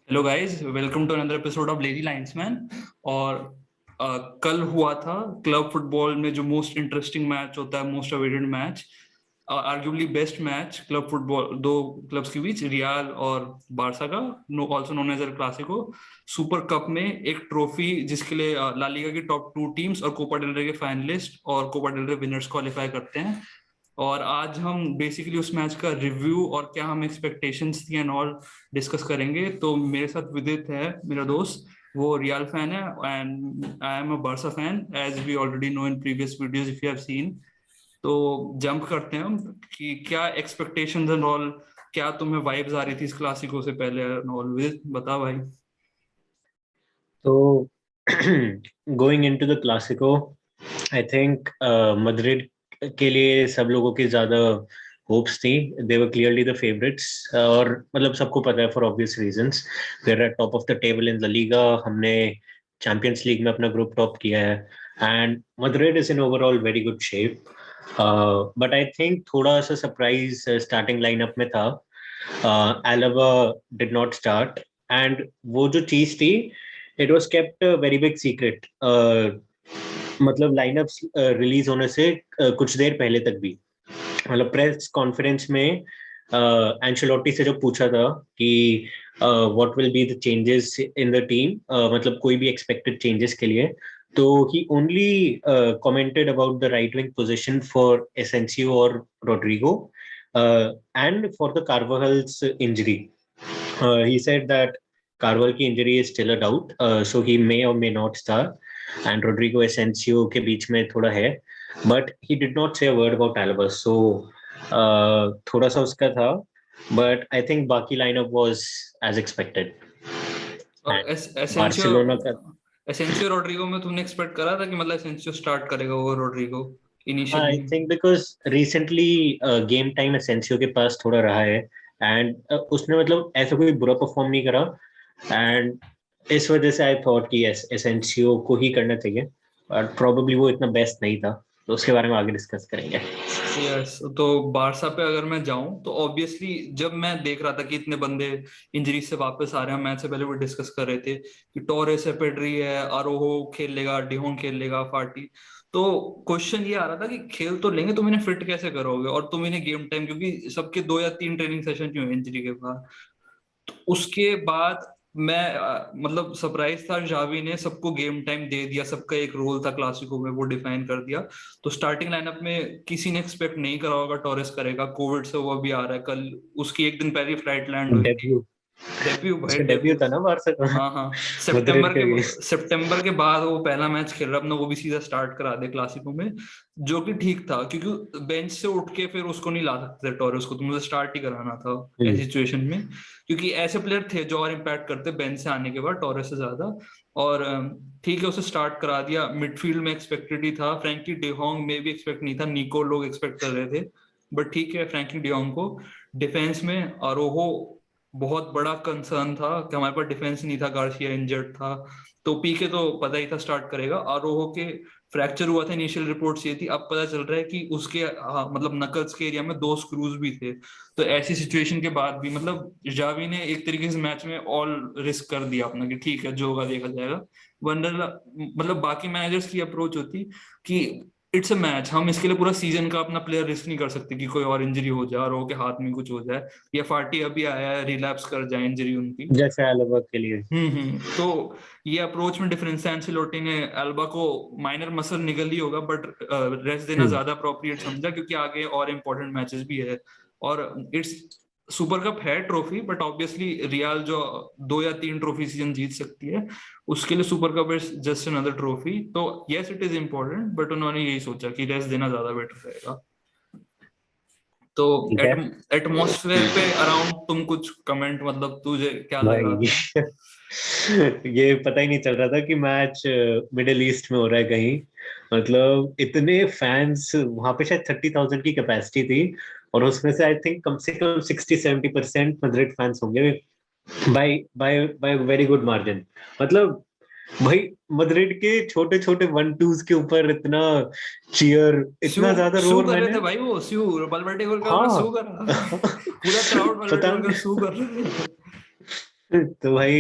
Hello guys, welcome to another episode of Lazy Linesman. और कल हुआ था क्लब फुटबॉल में जो मोस्ट इंटरेस्टिंग मैच होता है, most awaited match, arguably best match club football दो क्लब्स के बीच, रियल और बारसा का, also known as El Clasico. Super cup में एक ट्रॉफी जिसके लिए ला लीगा की टॉप टू टीम्स और कोपा डेल रे के फाइनलिस्ट और Copa del Rey winners qualify करते हैं। और आज हम बेसिकली उस मैच का रिव्यू और क्या हम एक्सपेक्टेशंस थी एंड ऑल डिस्कस करेंगे। तो मेरे साथ विदित है, मेरा दोस्त, वो रियल फैन है and I am a Barca fan, as we already know in previous videos if you have seen. तो जंप करते हैं हम कि क्या एक्सपेक्टेशंस एंड ऑल, क्या तुम्हें वाइब्स आ रही थी इस क्लासिको से पहले एंड ऑल। विदित बता भाई। So, going into the Clasico, I think Madrid के लिए सब लोगों की ज्यादा होप्स थी. They were clearly the favorites. और मतलब सबको पता है for obvious reasons. We're at top of the table in La Liga. हमने Champions League में अपना group top किया है. And Madrid is in overall very good shape. But I think थोड़ा सा surprise starting lineup में था. Alaba did not start. And वो जो चीज थी, it was kept a very big secret. मतलब लाइनअप्स रिलीज होने से कुछ देर पहले तक भी, मतलब प्रेस कॉन्फ्रेंस में एंशेलोटी से जब पूछा था कि what will be the changes in the team, मतलब कोई भी एक्सपेक्टेड चेंजेस के लिए, तो he only commented about the right wing position for Asensio और Rodrigo and for the Carvajal's injury. He said that Carvalho की injury is still a doubt, so he may or may not start. And Rodrigo Asensio के बीच में थोड़ा है, but he did not say a word about Alaba. So थोड़ा सा उसका था, but I think बाकी lineup was as expected. And एसेंसियो Barcelona का, एसेंसियो रोड्रिगो में तुमने एक्सपेक्ट करा था कि मतलब एसेंसियो स्टार्ट करेगा वो Rodrigo I initially? think because recently game time Asensio के पास थोड़ा रहा है, and उसने मतलब ऐसा कोई बुरा परफॉर्म नहीं करा, and इस वजह से आई थॉट कि एसेंसियो को ही करना चाहिए, बट प्रोबेबली वो इतना बेस्ट नहीं था, तो उसके बारे में आगे डिस्कस करेंगे. यस, तो बारसा पे अगर मैं जाऊं तो ऑब्वियसली जब मैं देख रहा था कि इतने बंदे इंजरी से वापस आ रहे हैं, मैच से पहले वो डिस्कस कर रहे थे कि टोरेस है, पेड्री है, आरोहो खेल लेगा, डिहोंग खेल लेगा, फाटी। तो क्वेश्चन ये आ रहा था कि खेल तो लेंगे, तुम इन्हें फिट कैसे करोगे और तुम इन्हें गेम टाइम, क्योंकि सबके 2 या 3 ट्रेनिंग सेशन क्यों इंजरी के बाद। उसके बाद मैं मतलब सरप्राइज था, जावी ने सबको गेम टाइम दे दिया, सबका एक रोल था क्लासिको में, वो डिफाइन कर दिया। तो स्टार्टिंग लाइनअप में किसी ने एक्सपेक्ट नहीं करा होगा टोरेस करेगा, कोविड से वो भी आ रहा है, कल उसकी एक दिन पहले फ्लाइट लैंड हुई थी। डेब्यू, डेब्यू भाई, उसका डेब्यू डेब्यू। था ना बारसा का, हाँ हाँ, मद्रिद के अगेंस्ट. सितंबर के बाद वो पहला मैच खेल रहा, अपना वो भी सीधा स्टार्ट करा दे क्लासिको में, जो कि ठीक था क्योंकि बेंच से उठ के फिर उसको नहीं ला सकते थे टोरेस को, तो मुझे स्टार्ट ही कराना था ऐसी सिचुएशन में, क्योंकि ऐसे प्लेयर थे जो और इम्पैक्ट करते बेंच से आने के बाद टोरेस से ज्यादा। और ठीक है, उसे स्टार्ट करा दिया। मिडफील्ड में एक्सपेक्टेड ही था, फ्रैंकी डियोंग में भी एक्सपेक्ट नहीं था, निको लोग एक्सपेक्ट कर रहे थे, बट ठीक है फ्रैंकी डियोंग को। डिफेंस में आरोहो बहुत बड़ा कंसर्न था कि हमारे पास डिफेंस नहीं था, गार्सिया इंजर्ड था, तो पीके तो पता ही था स्टार्ट करेगा। आरोहो के फ्रैक्चर हुआ था, इनिशियल रिपोर्ट्स ये थी, अब पता चल रहा है कि उसके मतलब नकल्स के एरिया में 2 स्क्रूज भी थे। तो ऐसी सिचुएशन के बाद भी मतलब जावी ने एक तरीके से मैच में ऑल रिस्क कर दिया अपना कि ठीक है जो होगा देखा जाएगा। वरना मतलब बाकी मैनेजर्स की अप्रोच होती कि इट्स अ मैच, हम इसके लिए पूरा सीजन का अपना प्लेयर रिस्क नहीं कर सकते कि कोई और इंजरी हो जाए और हो के हाथ में कुछ हो जाए, या फाटी अभी आया है रिलैप्स कर जाए इंजरी उनकी। जैसे अलावा के लिए. तो ये अप्रोच में डिफरेंस है। एंसेलोटी ने एल्बा को माइनर मसल निकल ही होगा बट रेस्ट देना हम्म. ज्यादा अप्रोप्रिएट समझा, क्योंकि आगे और इम्पोर्टेंट मैचेस भी है। और इट्स सुपर कप है ट्रॉफी, बट ऑब्वियसली रियल जो 2 या 3 ट्रॉफी सीजन जीत सकती है, उसके लिए super cup is just another trophy. तो yes it is important, but उन्होंने यही सोचा कि रेस्ट देना ज्यादा बेटर रहेगा। तो ठीक है एटमोसफेयर पे अराउंड तुम कुछ कमेंट, मतलब तुझे क्या लग रहा भाई. था? ये पता ही नहीं चल रहा था कि मैच मिडिल ईस्ट में हो रहा है कहीं. मतलब इतने फैंस वहां पे, शायद 30,000 की कैपेसिटी थी, और उसमें से आई थिंक कम से कम 60-70% मद्रिद फैंस होंगे, by by by very good margin. मतलब भाई, मद्रिद के छोटे छोटे वन टूज के ऊपर इतना चीयर, स्यू इतना ज्यादा स्यू रोर कर रहे मैंने. थे भाई, वो स्यू बलबर्डे गोल का हाँ. स्यू कर रहा। पूरा क्राउड पता बलबर्डे गोल का नहीं. स्यू कर रहा है। तो भाई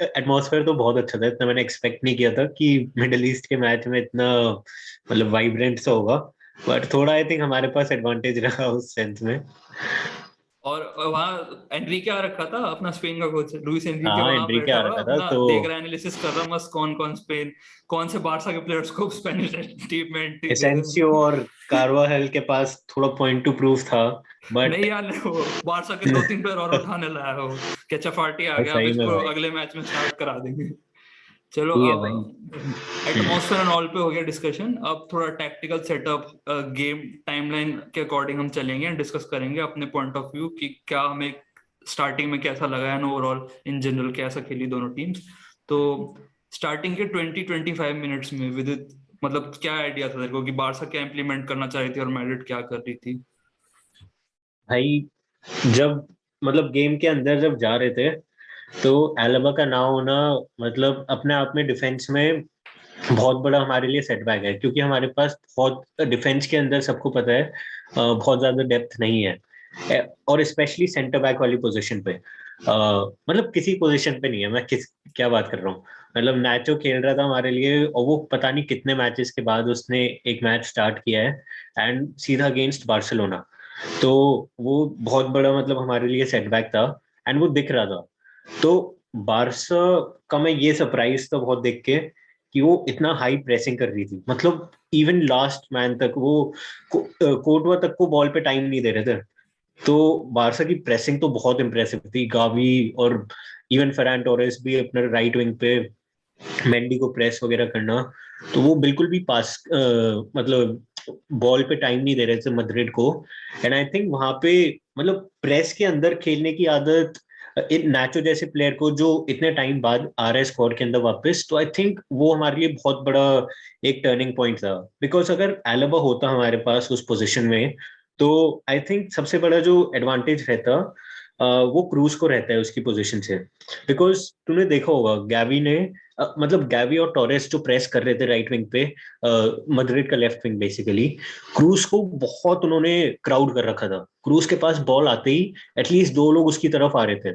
एटमॉस्फेयर तो बहुत अच्छा था, इतना मैंने एक्सपेक्ट नहीं किया था कि मिडिल ईस्ट के मैच में इतना मतलब वाइब्रेंट सा होगा, बट थोड़ा आई थिंक हमारे पास एडवांटेज रहा उस सेंस में। और वहाँ एनरिके आ रखा था अपना, स्पेन का कोच लुइस एनरिके हाँ वहां एंट्री बैठा क्या हुआ रखा था अपना, तो देख रहा एनालिसिस कर रहा मस्त, कौन कौन स्पेन, कौन से बारसा के प्लेयर्स को स्पेनिश टीम में एंट्री दे एसेंसियो रहे। और कार्वाहेल के पास थोड़ा पॉइंट टू प्रूफ था, नहीं बट यार नहीं, वो बारसा के 2-3 प्लेयर और उठाने लाया हो कि चपाटी आ गया, अब सही में इसको भाई। अगले मैच में स्टार्ट करा देंगे। चलो ठीक है भाई। अब एटमॉस्फेयर एंड ऑल पे हो गया डिस्कशन, अब थोड़ा टैक्टिकल सेटअप, गेम टाइमलाइन के अकॉर्डिंग हम चलेंगे एंड डिस्कस करेंगे अपने पॉइंट ऑफ व्यू कि क्या हमें स्टार्टिंग में कैसा लगा एंड ओवरऑल इन जनरल कैसा खेली दोनों टीम्स। तो स्टार्टिंग के 20-25 मिनट्स में विदित, मतलब क्या आइडिया था तेरे को कि बारसा क्या इंप्लीमेंट करना चाह रही थी और मैड्रिड क्या कर रही थी? भाई जब मतलब गेम के अंदर जब जा रहे थे, तो एलबा का ना होना मतलब अपने आप में डिफेंस में बहुत बड़ा हमारे लिए सेटबैक है, क्योंकि हमारे पास बहुत डिफेंस के अंदर सबको पता है बहुत ज्यादा डेप्थ नहीं है। और स्पेशली सेंटर बैक वाली पोजीशन पे मतलब किसी पोजीशन पे नहीं है, मैं किस क्या बात कर रहा हूँ। मतलब नाचो खेल रहा था हमारे लिए, और वो पता नहीं कितने मैचेस के बाद उसने एक मैच स्टार्ट किया है, एंड सीधा अगेंस्ट बार्सिलोना। तो वो बहुत बड़ा मतलब हमारे लिए सेटबैक था, एंड वो दिख रहा था। तो बारसा का मैं ये सरप्राइज था बहुत देख के कि वो इतना हाई प्रेसिंग कर रही थी, मतलब इवन लास्ट मैन तक वो कोर्टवा तक को बॉल पे टाइम नहीं दे रहे थे। तो बारसा की प्रेसिंग तो बहुत इंप्रेसिव थी, गावी और इवन फर्रान टोरेस भी अपने राइट विंग पे मेंडी को प्रेस वगैरह करना। तो वो बिल्कुल भी पास मतलब बॉल पे टाइम नहीं दे रहे थे मद्रिड को। एंड आई थिंक वहां पे मतलब प्रेस के अंदर खेलने की आदत इन नाचो जैसे प्लेयर को जो इतने टाइम बाद आ रहा है स्क्वाड के अंदर वापस, तो आई थिंक वो हमारे लिए बहुत बड़ा एक टर्निंग पॉइंट था। बिकॉज अगर एलबा होता हमारे पास उस पोजीशन में, तो आई थिंक सबसे बड़ा जो एडवांटेज रहता वो क्रूज को रहता है उसकी पोजीशन से। बिकॉज तूने देखा होगा गैवी ने मतलब गैवी और टोरेस जो प्रेस कर रहे थे राइट विंग पे, मद्रिड का लेफ्ट विंग बेसिकली, क्रूज को बहुत उन्होंने क्राउड कर रखा था। क्रूज के पास बॉल आते ही एटलीस्ट दो लोग उसकी तरफ आ रहे थे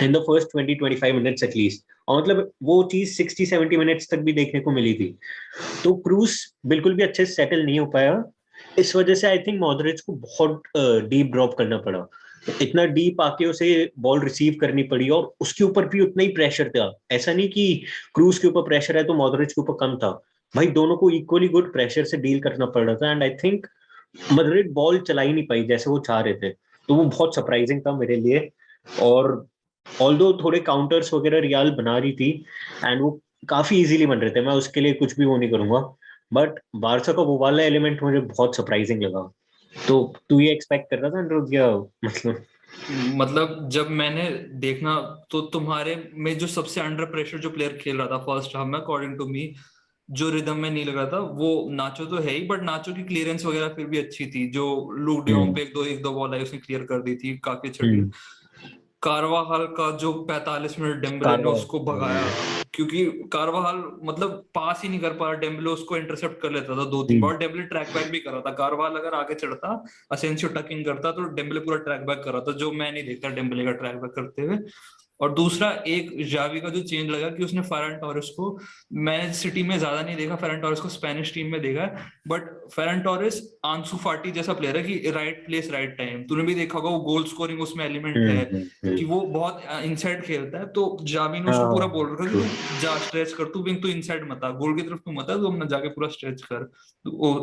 in the first 20-25 minutes at least. और मतलब वो चीज 60-70 मिनट्स तक भी देखने को मिली थी। तो क्रूज बिल्कुल भी अच्छे से सेटल नहीं हो पाया। इस वजह से आई थिंक मॉडरिच को बहुत डीप ड्रॉप करना पड़ा, इतना डीप आके उसे बॉल रिसीव करनी पड़ी, और उसके ऊपर भी उतना ही प्रेशर था। ऐसा नहीं कि क्रूज के ऊपर प्रेशर है तो मॉडरिच के ऊपर कम था, भाई दोनों को इक्वली गुड प्रेशर से डील करना पड़ रहा था। एंड आई थिंक मद्रिड बॉल चला ही नहीं पाई जैसे वो चाह रहे थे। तो वो बहुत सरप्राइजिंग था मेरे लिए। और ऑल्दो थोड़े काउंटर्स वगैरह रियाल बना रही थी, एंड वो काफी इजीली बन रहे थे, मैं उसके लिए कुछ भी वो नहीं करूंगा, बट बारसा का वो वाला एलिमेंट मुझे बहुत सरप्राइजिंग लगा। तो तू ये एक्सपेक्ट कर रहा था अनुरोध या मतलब? मतलब जब मैंने देखना, तो तुम्हारे में जो सबसे अंडर प्रेशर जो प्लेयर खेल रहा था फर्स्ट हाफ में अकॉर्डिंग टू मी, जो रिदम में नहीं लग रहा था, वो नाचो तो है ही, बट नाचो की क्लियरेंस वगैरह फिर भी अच्छी थी। जो लूक डियोंग हम्म। पे एक दो बॉल आई उसने क्लियर कर दी थी, काफी अच्छा क्लियर। हम्म। कारवाहाल का जो 45 मिनट डेम्बले ने कारवा। उसको भगाया, क्योंकि कारवाहाल मतलब पास ही नहीं कर पा रहा, डेम्बले उसको इंटरसेप्ट कर लेता था 2-3 बार, डेम्बले ट्रैक बैक भी कर रहा था। कारवाहाल अगर आगे चढ़ता, असेंसियो टकिंग करता, तो डेम्बले पूरा ट्रैक बैक कर रहा था, जो मैं नहीं देखता डेम्बले का ट्रैक बैक करते हुए। और दूसरा एक जावी का जो चेंज लगा कि उसने फेरन टोरेस को, मैंने सिटी में ज्यादा नहीं देखा फेरन टोरेस को, स्पेनिश टीम में देखा है, बट फेरन टोरेस आंसू फाटी जैसा प्लेयर है कि राइट प्लेस राइट टाइम। तूने भी देखा होगा वो गोल स्कोरिंग उसमें एलिमेंट है कि वो बहुत इनसाइड खेलता है। तो जावी ने उसको पूरा हाँ बोल रखा कि ट्रू। तू जा स्ट्रेच कर, तू विंग, तू इनसाइड मत आ, गोल की तरफ तू मत आ, तू अपना जाके पूरा स्ट्रेच कर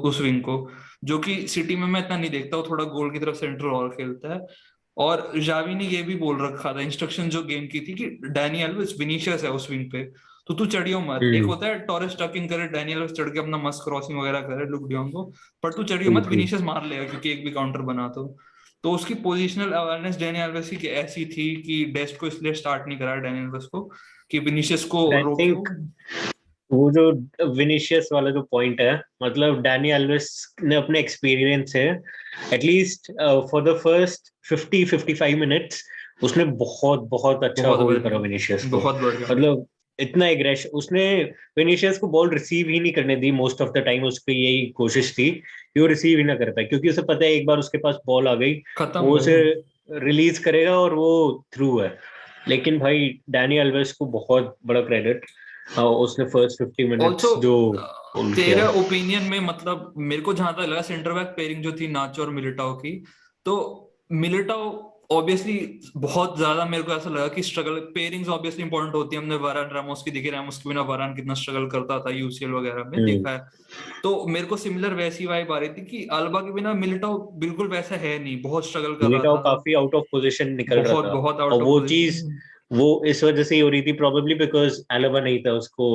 उस विंग को, जो कि सिटी में मैं इतना नहीं देखता, वो थोड़ा गोल की तरफ सेंटर और खेलता है। और जावी ने ये भी बोल रखा था, इंस्ट्रक्शन जो गेम की थी, कि डैनी एल्वेस विनीशियस है उस विंग पे, तो तू चढ़ियो मत। एक हम्म। होता है टॉरेस टकिंग करे, डैनी एल्वेस चढ़ के अपना मस्त क्रॉसिंग वगैरह करे लुक डियोंग को, पर तू चढ़ियो ट्रू मत, ट्रू। विनीशियस मार लेगा क्योंकि एक भी काउंटर बना तो उसकी पोजिशनल अवेयरनेस डैनी एल्वेस की ऐसी थी कि डेस्ट को इसलिए स्टार्ट नहीं करा डैनी एल्वेस को कि विनीशियस को आई रोके थिंक वो जो विनिशियस वाला जो पॉइंट है, मतलब डैनी एल्वेस ने अपने एक्सपीरियंस से at least for the first 50-55 minutes उसने बहुत बहुत अच्छा बहुत होल्ड करा विनिशियस बढ़िया, को। बहुत बढ़िया। मतलब इतना एग्रेशन उसने, विनिशियस को बॉल रिसीव ही नहीं करने the most of the time. उसकी यही कोशिश थी कि वो रिसीव ही ना कर पाए, क्योंकि उसे पता है एक बार उसके पास बॉल आ गई खत्म वो भाई। उसे रिलीज करेगा और वो थ्रू है। लेकिन भाई डैनी अल्वेस को बहुत बड़ा क्रेडिट, उसने फर्स्ट 50 ऑल्सो मिनट्स जो किया। तेरे ओपिनियन में, मतलब मेरे को जहां तक लगा सेंटर बैक पेयरिंग जो थी नाचो और मिलिटाओ की, तो मिलिटाओ ऑब्वियसली बहुत ज्यादा मेरे को ऐसा लगा कि स्ट्रगल, पेयरिंग्स ऑब्वियसली इंपॉर्टेंट होती है, हमने वारान रामोस की देखी, रामोस के बिना वारान कितना स्ट्रगल करता था यूसीएल वगैरह में हम्म। देखा है। तो मेरे को सिमिलर वैसी वाइब आ रही थी कि अल्बा के बिना मिलिटाओ बिल्कुल वैसा है नहीं, बहुत स्ट्रगल कर रहा मिलिटाओ था, काफी आउट ऑफ पोजीशन निकल रहा बहुत था, बहुत और आउट ऑफ वो चीज पोजीशन। वो इस वजह से ही हो रही थी, प्रोबेबली बिकॉज एलोबा नहीं था उसको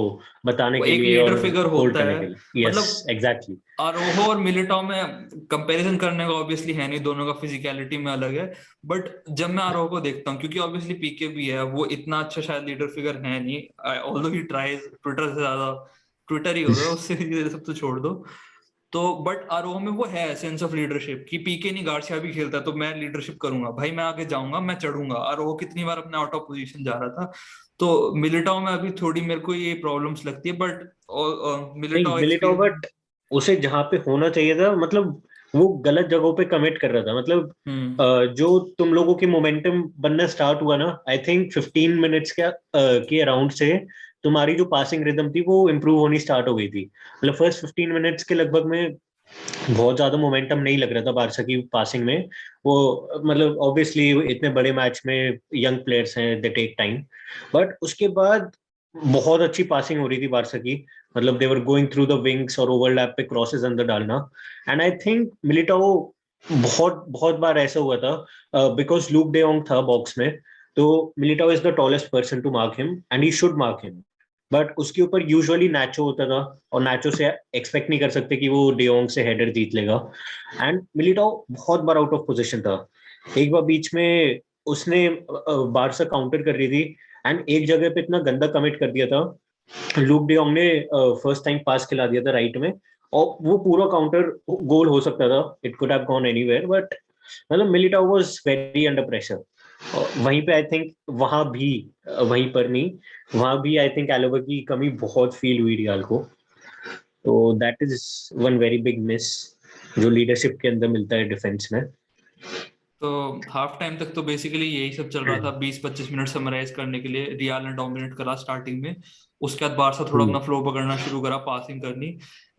बताने वो के एक लिए लीडर और फिगर होल्ड होता करने है, के लिए। यस, मतलब एग्जैक्टली। आरोहो और मिलिटाओ में कंपैरिजन करने का ऑब्वियसली है नहीं, दोनों का फिजिकलिटी में अलग है। बट जब मैं आरोहो को देखता हूँ, क्योंकि ऑब्वियसली पीके भी है, वो इतना अच्छा शायद लीडर फिगर है नहीं, ऑल्दो ही ट्राइज ट्विटर से ज्यादा, ट्विटर ही होगा उससे, ये सब तो छोड़ दो। तो बट आरोह में वो है सेंस ऑफ लीडरशिप कि पीके नहीं, गार्सिया भी खेलता है तो मैं लीडरशिप करूंगा भाई, मैं आगे जाऊंगा, मैं चढ़ूंगा। आरोह कितनी बार अपने आउट ऑफ पोजीशन जा रहा था। तो मिलिटाओ में अभी थोड़ी मेरे को ये प्रॉब्लम्स लगती है, बट नहीं मिलिटाओ मिलिटाओ, एक्सपीरियंस। बट उसे जहां पे होना चाहिए था, मतलब वो गलत जगहों पे कमिट कर रहा था। मतलब हम्म। जो तुम लोगों की मोमेंटम बनना स्टार्ट हुआ ना, आई थिंक 15 मिनट्स के अराउंड से तुम्हारी जो पासिंग रिदम थी वो इम्प्रूव होनी स्टार्ट हो गई थी। मतलब फर्स्ट 15 मिनट्स के लगभग में बहुत ज्यादा मोमेंटम नहीं लग रहा था बारसा की पासिंग में। वो मतलब ऑब्वियसली इतने बड़े मैच में यंग प्लेयर्स हैं, दे टेक टाइम। बट उसके बाद बहुत अच्छी पासिंग हो रही थी बारसा की। मतलब they were going through the wings और ओवरलैप पे क्रॉसेस अंदर डालना। एंड आई थिंक मिलिटाओ, बहुत बहुत बार ऐसा हुआ था बिकॉज लूक डे ओंग था बॉक्स में, तो Militao is the tallest person to mark him and he should mark him. But उसके ऊपर यूजुअली नाचो होता था, और नाचो से एक्सपेक्ट नहीं कर सकते कि वो डियोंग से हेडर जीत लेगा। एंड मिलिटाओ बहुत बार आउट ऑफ पोजीशन था। एक बार बीच में उसने बारसा काउंटर कर रही थी, एंड एक जगह पे इतना गंदा कमिट कर दिया था, लूक डियोंग ने फर्स्ट टाइम पास खिला दिया था राइट में, और वो पूरा काउंटर गोल हो सकता था, it could have gone anywhere. But मतलब Militao was very under pressure. वहीं पे आई थिंक वहां भी, वहीं पर नहीं, वहां भी आई थिंक एलोबा की कमी बहुत फील हुई रियाल को। तो that is one very big miss जो लीडरशिप के अंदर मिलता है डिफेंस में। तो हाफ टाइम तक तो बेसिकली यही सब चल रहा था, 20-25 मिनट समराइज करने के लिए रियाल ने डोमिनेट करा स्टार्टिंग में। उसके बाद बारसा थोड़ा अपना फ्लो पकड़ना शुरू करा, पासिंग करनी,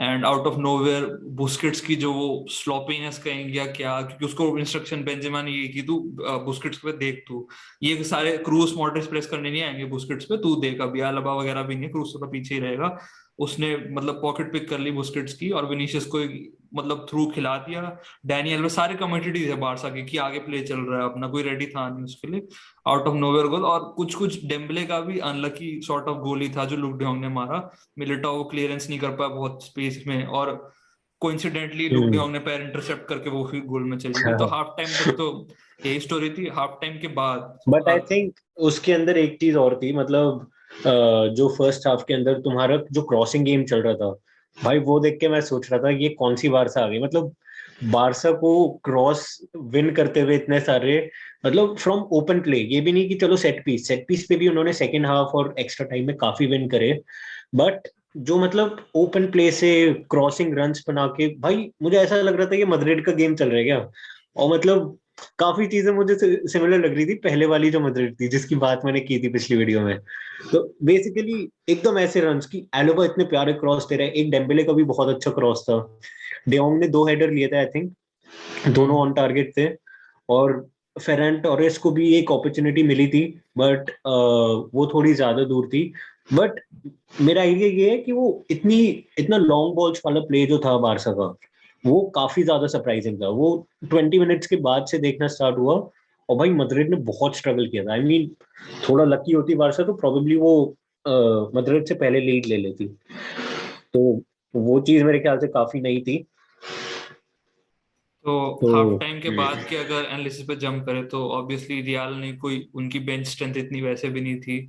and out of nowhere Busquets की जो वो स्लॉपीनेस कहेंगे या क्या, क्योंकि उसको इंस्ट्रक्शन बेंजेमा ने ये की, तू बुस्केट्स पे देख, तू ये सारे क्रूस मॉडरेट प्रेस करने नहीं आएंगे बुस्केट्स पे, तू देख, अभी अलाबा वगैरह भी नहीं, क्रूस थोड़ा पीछे ही रहेगा। उसने मतलब पॉकेट पिक कर ली बुस्केट्स की, और विनीशियस को मतलब थ्रू खिला दिया। डैनियल में सारे कमिटेड है बारसा के कि आगे प्ले चल रहा है अपना, कोई रेडी था नहीं उसके लिए, आउट ऑफ नोवेयर गोल। और कुछ कुछ डेम्बले का भी अनलकी सॉर्ट ऑफ गोल ही था जो लुक डियोंग ने मारा, मिलिटाओ क्लियरेंस नहीं कर पाया बहुत स्पेस में, और कोइंसिडेंटली लुक डियोंग ने पैर इंटरसेप्ट करके वो फिर गोल में चली गई। तो हाफ टाइम तक तो यही स्टोरी थी। हाफ टाइम के बाद बट आई थिंक उसके अंदर एक चीज और थी, मतलब जो फर्स्ट हाफ के अंदर तुम्हारा जो क्रॉसिंग गेम चल रहा था, भाई वो देख के मैं सोच रहा था ये कौन सी बारसा आ गई। मतलब बारसा को क्रॉस विन करते हुए इतने सारे, मतलब फ्रॉम ओपन प्ले, ये भी नहीं कि चलो सेट पीस पे भी उन्होंने सेकंड हाफ और एक्स्ट्रा टाइम में काफी विन करे। बट जो मतलब ओपन प्ले से क्रॉसिंग रन्स बना के, भाई मुझे ऐसा लग रहा था ये मद्रिड का गेम चल रहा है क्या। और मतलब काफी चीजें मुझे सिमिलर लग रही थी पहले वाली जो मद्रिड थी जिसकी बात मैंने की थी पिछली वीडियो में। तो बेसिकली एकदम ऐसे रन्स की एलोबा इतने प्यारे क्रॉस दे रहे हैं, एक डेम्बेले का भी बहुत अच्छा क्रॉस था, डेओंग ने 2 हेडर लिए थे आई थिंक, दोनों ऑन टारगेट थे। और फेरन टोरेस को भी एक अपॉर्चुनिटी मिली थी, बट वो थोड़ी ज्यादा दूर थी। बट मेरा आइडिया ये है कि वो इतना लॉन्ग बॉल्स वाला प्ले जो था बारसा का, वो काफी ज्यादा सरप्राइजिंग था। वो 20 मिनट्स के बाद से देखना स्टार्ट हुआ, और भाई मद्रिड ने बहुत स्ट्रगल किया था। आई मीन थोड़ा लकी होती बारसा तो प्रोबेबली वो मद्रिड से पहले लीड ले लेती। तो वो चीज मेरे ख्याल से काफी नई थी। तो तो हाफ टाइम के बाद के अगर एनालिसिस पे जंप करें तो ऑब्वियसली रियाल ने कोई, उनकी बेंच स्ट्रेंथ इतनी वैसे भी नहीं थी,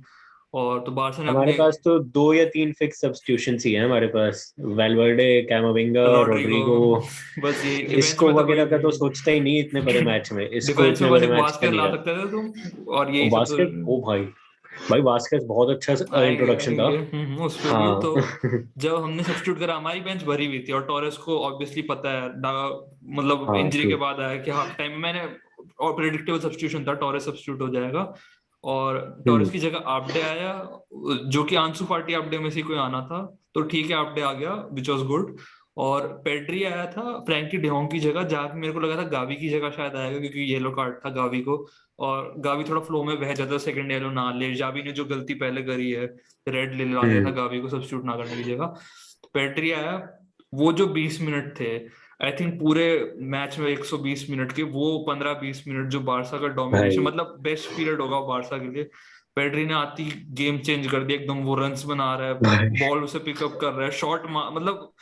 और तो बारसा ने हमारे अपने पास तो 2 या 3 फिक्स सब्स्टिट्यूशन ही है हमारे पास, वेलवर्डे, कैमाविंगा, रॉड्रिगो, रोड्रिगो। बस ये डिफेंस इसको में तो कोई वगैरह का तो भी सोचता ही नहीं इतने बड़े मैच में, इसको डिफेंस में इतने बस बड़े एक मैच पे वास्केज नहीं ला रहा। सकते थे तुम, और यही सब तो बास्केट, ओ भाई, भाई बास्केट बहुत अच्छा आएंगे इंट्रोडक्शन था। आएंगे उस पे भी तो। हाँ। जब हमने सब्स्टिट्यूट करा हमारी बेंच भरी हुई थी, और टोरेस को ऑब्वियसली पता है मतलब हाँ इंजरी ट्रू। के बाद आया कि हाफ टाइम में मैंने, और प्रेडिक्टेबल सब्स्टिट्यूशन था, टोरेस सब्स्टिट्यूट हो जाएगा। और टॉरेस की जगह आबडे आया, जो कि आंसू फाटी आबडे में से कोई आना था, तो ठीक है आबडे आ गया, विच वॉज गुड। और पेड्री आया था फ्रैंकी डियोंग की जगह, जहाँ पे मेरे को लगा था गावी की जगह शायद आएगा, क्योंकि येलो कार्ड था गावी को, और गावी थोड़ा फ्लो में बह जाता, सेकंड येलो ना ले, जावी ने जो गलती पहले करी है, रेड ले ला दिया था गावी को सब्स्टिट्यूट ना करने की जगह। पेड्री आया, वो जो 20 मिनट थे, आई थिंक पूरे मैच में 120 मिनट के, वो 15-20 मिनट जो बारसा का डोमिनेशन, भाई मतलब बेस्ट पीरियड होगा बारसा के लिए। पेड्री ने आती गेम चेंज कर दिया एकदम, वो रन्स बना रहा है, भाई बॉल उसे पिकअप कर रहा है, शॉट मतलब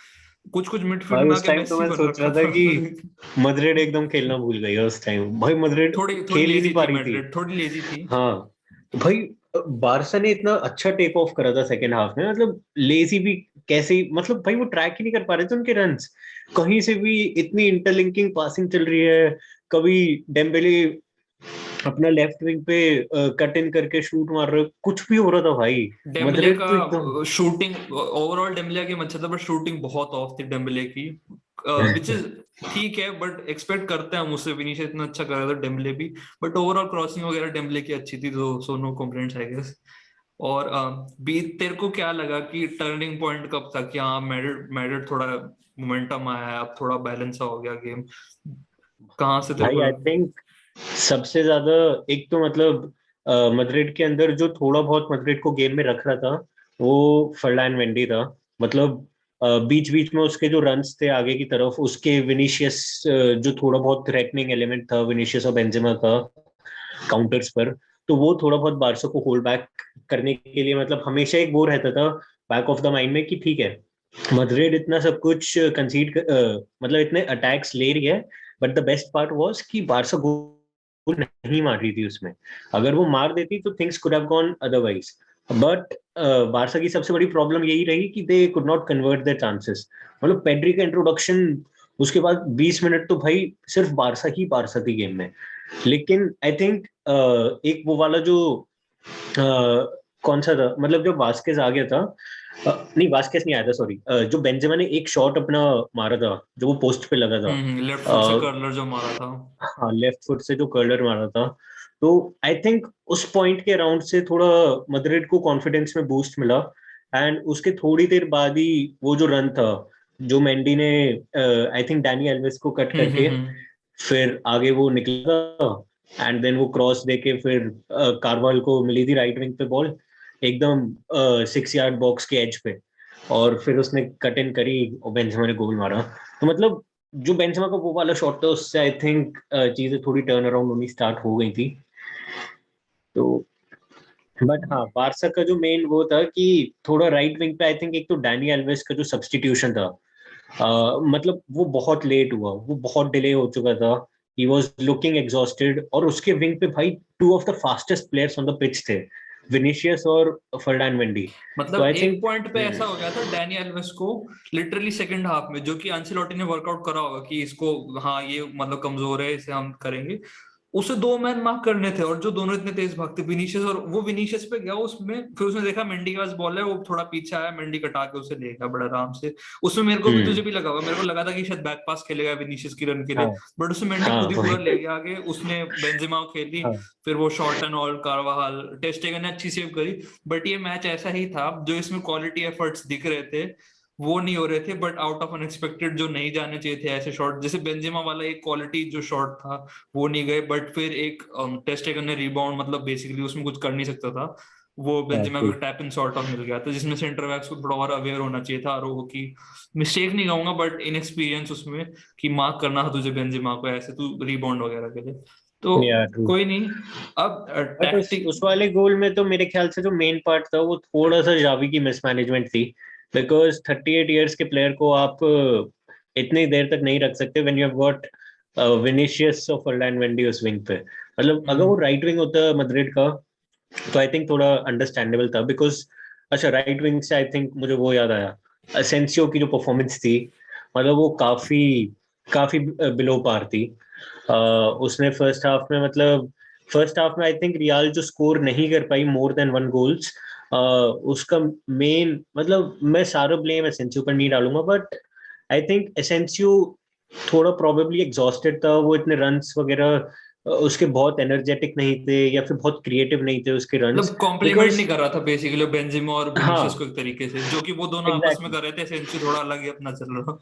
कुछ कुछ मिडफील्ड भाई में उस आके टाइम तो मेसी मैं बन सोच रखा रहा था था। कि मद्रिड एकदम खेलना भूल गई है उस टाइम। भाई मद्रिड थोड़ी थोड़ी खेल ही नहीं लेजी पा थी रही थी। मैड्रिड, थोड़ी लेजी थी। हाँ भाई, बारसा ने इतना अच्छा टेक ऑफ करा था सेकेंड हाफ में, मतलब लेजी भी कैसे मतलब भाई वो ट्रैक ही नहीं कर पा रहे थे उनके रन्स कहीं से भी। इतनी इंटरलिंकिंग पासिंग चल रही है, कभी डेम्बेले अपना लेफ्ट विंग पे कट इन करके शूट मार रहे, कुछ भी हो रहा था भाई। डेम्बले मद्रिड का तो एकदम शूटिंग ओवरऑल, डेम्बले की अच्छा था, बट शूटिंग बहुत ऑफ थी डेम्बले की, विच इज ठीक है, बट एक्सपेक्ट करते हैं हम उससे, विनीशियस इतना अच्छा कर रहा था, डेम्बले भी, बट ओवरऑल क्रॉसिंग वगैरह डेम्बले की अच्छी थी, तो so no complaints I guess. और बी तेरे को क्या लगा कि टर्निंग पॉइंट कब था, कि हाँ मैड्रिड मैड्रिड थोड़ा मोमेंटम आया है, अब थोड़ा बैलेंस हो गया गेम, कहाँ से तेरे भाई। को आई लगा? थिंक सबसे ज्यादा एक तो मतलब मद्रिड के अंदर जो थोड़ा बहुत मद्रिड को गेम में रख रहा था वो फर्लान वेंडी था। मतलब बीच बीच में उसके जो रन्स थे आगे की तरफ, उसके विनीशियस जो थोड़ा बहुत थ्रेटनिंग एलिमेंट था विनीशियस और बेंजेमा का काउंटर्स पर, तो वो थोड़ा बहुत बारसा को होल्ड बैक करने के लिए मतलब हमेशा एक वो रहता था बैक ऑफ द माइंड में कि ठीक है मद्रिड इतना सब कुछ कंसीड मतलब इतने अटैक्स ले रही है, but the best part was कि बारसा गोल नहीं मार रही थी उसमें। अगर वो मार देती तो things could have gone otherwise. But Barça की सबसे बड़ी प्रॉब्लम यही रही कि they could not convert there chances. मतलब पेड्री का इंट्रोडक्शन, उसके बाद 20 मिनट तो भाई सिर्फ बारसा थी गेम में। लेकिन आई थिंक एक वो वाला जो कौन सा था, मतलब जब वास्केज आ गया था, नहीं वास्केज नहीं आया था सॉरी, जो बेंजेमा ने एक शॉट अपना मारा था जो वो पोस्ट पे लगा था, लेफ्ट फुट से कर्लर जो मारा था। हाँ लेफ्ट फुट से जो कर्लर मारा था, तो आई थिंक उस पॉइंट के अराउंड से थोड़ा मद्रिड को कॉन्फिडेंस में बूस्ट मिला। एंड उसके थोड़ी देर बाद ही वो जो रन था जो मेंडी ने आई थिंक डैनी एल्वेस को कट करके हम्म। फिर आगे वो निकला, एंड देन वो क्रॉस देके फिर कारवाल को मिली थी राइट विंग पे बॉल एकदम 6 यार्ड बॉक्स के एज पे, और फिर उसने कट इन करी और बेंजेमा ने गोल मारा। तो मतलब जो बेंजेमा का वो वाला शॉट था उससे आई थिंक चीजें थोड़ी टर्न अराउंड होनी स्टार्ट हो गई थी। तो बट हाँ बारसा का जो मेन वो था कि थोड़ा राइट विंग पे आई थिंक एक तो डैनी एल्वेस का जो सब्स्टिट्यूशन था, मतलब वो बहुत लेट हुआ, वो बहुत डिले हो चुका था। ही वॉज लुकिंग एग्जॉस्टेड, और उसके विंग पे भाई two of the fastest players on the pitch थे, विनीशियस और फर्नांड मेंडी। तो मतलब आई एक थिंक पॉइंट पे ऐसा हो गया था डैनी एल्वेस को, लिटरली सेकंड हाफ में, जो कि आंचेलोटी ने वर्कआउट करा होगा कि इसको, हाँ ये मतलब कमजोर है, इसे हम करेंगे, उसे दो मैन मार्क करने थे, और जो दोनों इतने तेज भागते, विनीशियस, और वो विनीशियस पे गया उसमें, फिर उसने देखा मेंडी के पास बॉल है, वो थोड़ा पीछे आया, मेंडी कटा के उसे ले गया बड़ा आराम से। उसमें मेरे को भी, तुझे भी लगा होगा, मेरे को लगा था कि शायद बैक पास खेलेगा विनीशियस की रन के लिए, हाँ बट उसे मेंडी हाँ खुद ही पूरा वही ले गया आगे, उसने बेंजेमा को खेली, हाँ फिर वो शॉर्ट एंड ऑल, कारवाहाल, टेस्टेगन ने अच्छी सेव करी। बट ये मैच ऐसा ही था, जो इसमें क्वालिटी एफर्ट्स दिख रहे थे वो नहीं हो रहे थे, बट आउट ऑफ अनएक्सपेक्टेड जो नहीं जाने चाहिए थे ऐसे शॉट, जैसे बेंजेमा वाला एक क्वालिटी जो शॉट था वो नहीं गए, बट फिर एक टेस्टेगन ने रिबाउंड, मतलब बेसिकली उसमें कुछ कर नहीं सकता था, वो हाँ बेंजेमा को true। Tap in sort of मिल गया था, जिसमें सेंटर बैक्स को थोड़ा और अवेयर होना चाहिए था, आरोहो की मिस्टेक नहीं कहूंगा, बट इनएक्सपीरियंस उसमें, कि मार्क करना था तुझे बेंजेमा को ऐसे, तू रिबाउंड वगैरह के लिए, तो या ट्रू। कोई नहीं। अब बट टैक्टिक। उस वाले गोल में तो मेरे ख्याल से जो मेन पार्ट था वो थोड़ा सा जावी की मिसमैनेजमेंट थी। बिकॉज 38 ईयर्स के प्लेयर को आप इतनी देर तक नहीं रख सकते when you have got Vinicius और फर्नांड मेंडी उस विंग पे। मतलब अगर वो राइट विंग होता मद्रिड का तो आई थिंक थोड़ा अंडरस्टैंडेबल था। बिकॉज अच्छा राइट विंग से आई थिंक मुझे वो याद आया, असेंसियो की जो परफॉर्मेंस थी, मतलब वो काफी काफी बिलो पार थी। उसने फर्स्ट हाफ में मतलब फर्स्ट हाफ में आई थिंक रियाल जो स्कोर नहीं कर पाई मोर देन 1 गोल्स, उसका मेन मतलब मैं सारा ब्लेम एसेंसियो पर नहीं डालूंगा, बट आई थिंक एसेंसियो थोड़ा प्रोबेबली एग्जॉस्टेड था, वो इतने रन्स वगैरह उसके बहुत एनर्जेटिक नहीं थे या फिर बहुत क्रिएटिव नहीं थे उसके रन्स, मतलब कॉम्प्लीमेंट बिकॉज नहीं कर रहा था बेसिकली बेंजेमा और विनीसियस को हाँ एक तरीके से, जो कि वो दोनों आपस में एग्जैक्टली कर रहे थे, एसेंशियली थोड़ा अलग ही अपना चल रहा।